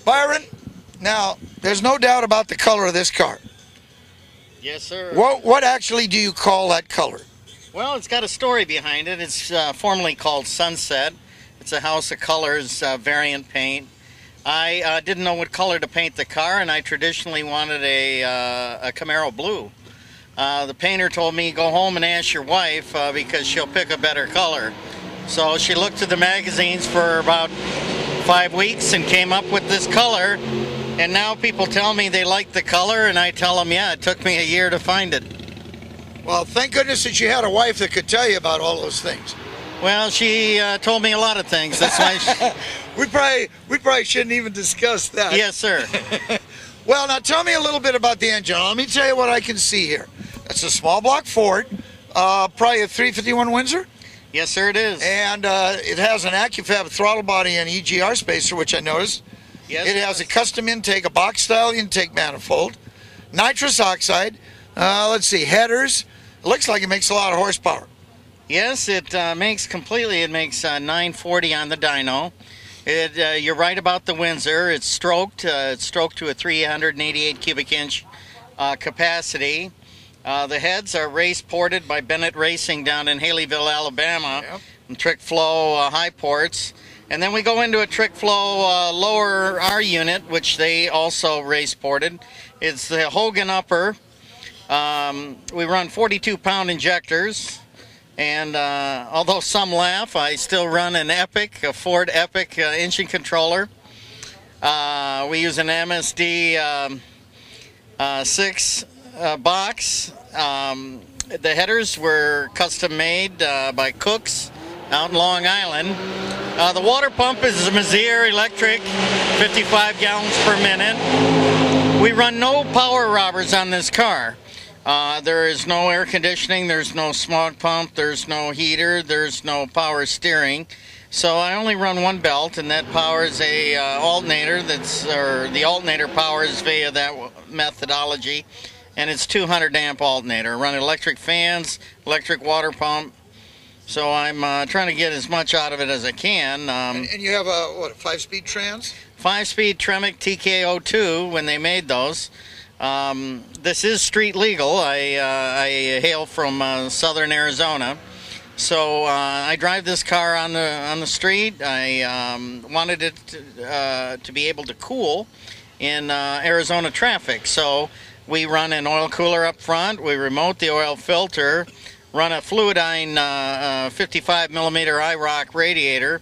Byron, now, there's no doubt about the color of this car. Yes, sir. What actually do you call that color? Well, it's got a story behind it. It's formerly called Sunset. It's a House of Colors variant paint. I didn't know what color to paint the car, and I traditionally wanted a Camaro blue. The painter told me, go home and ask your wife because she'll pick a better color. So she looked at the magazines for about 5 weeks and came up with this color. And now people tell me they like the color, and I tell them, yeah, it took me a year to find it. Well, thank goodness that you had a wife that could tell you about all those things. Well, she told me a lot of things. That's why we probably shouldn't even discuss that. Yes, sir. Well, now tell me a little bit about the engine. Let me tell you what I can see here. That's a small block Ford, probably a 351 Windsor. Yes, sir, it is. And it has an AccuFab throttle body and EGR spacer, which I noticed. Yes, it has a custom intake, a box-style intake manifold, nitrous oxide. Let's see, headers. It looks like it makes a lot of horsepower. Yes, it makes 940 on the dyno. You're right about the Windsor. It's stroked to a 388 cubic inch capacity. The heads are race ported by Bennett Racing down in Haleyville, Alabama. Yep. And Trick Flow high ports. And then we go into a Trick Flow lower R unit, which they also race ported. It's the Hogan upper. We run 42-pound injectors. And although some laugh, I still run an Epic, a Ford Epic engine controller. We use an MSD 6 box. The headers were custom made by Cooks out in Long Island. The water pump is a Mazier electric, 55 gallons per minute. We run no power robbers on this car. There is no air conditioning, there's no smog pump, there's no heater, there's no power steering. So I only run one belt, and that powers a alternator. The alternator powers via that methodology, and it's 200 amp alternator. I run electric fans, electric water pump. So I'm trying to get as much out of it as I can. And you have a 5-speed trans? 5-speed Tremec TK02 when they made those. This is street legal. I hail from southern Arizona, so I drive this car on the street. I wanted it to be able to cool in Arizona traffic, so we run an oil cooler up front. We remote the oil filter, run a Fluidyne 55 millimeter IROC radiator,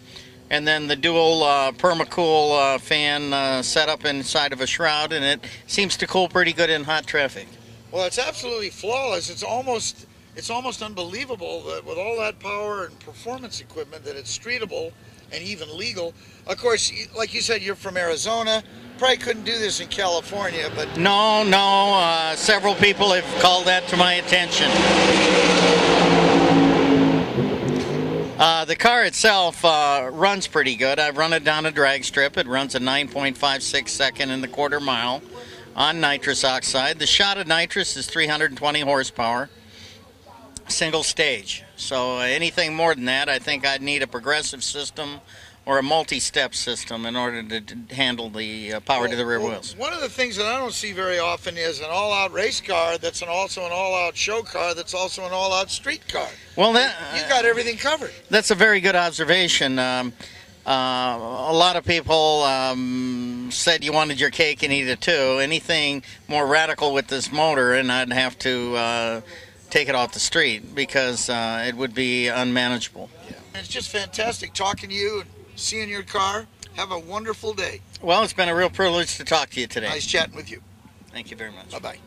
and then the dual Permacool fan set up inside of a shroud, and it seems to cool pretty good in hot traffic. Well, it's absolutely flawless. It's almost unbelievable that with all that power and performance equipment that it's streetable and even legal. Of course, like you said, you're from Arizona. Probably couldn't do this in California, but... No, several people have called that to my attention. The car itself runs pretty good. I've run it down a drag strip. It runs a 9.56 second in the quarter mile on nitrous oxide. The shot of nitrous is 320 horsepower, single stage. So anything more than that, I think I'd need a progressive system or a multi-step system in order to handle the power to the rear wheels. One of the things that I don't see very often is an all-out race car that's also an all-out show car that's also an all-out street car. Well, you've got everything covered. That's a very good observation. A lot of people said you wanted your cake and eat it too. Anything more radical with this motor, and I'd have to take it off the street because it would be unmanageable. Yeah. It's just fantastic talking to you and seeing your car. Have a wonderful day. Well, it's been a real privilege to talk to you today. Nice chatting with you. Thank you very much. Bye-bye.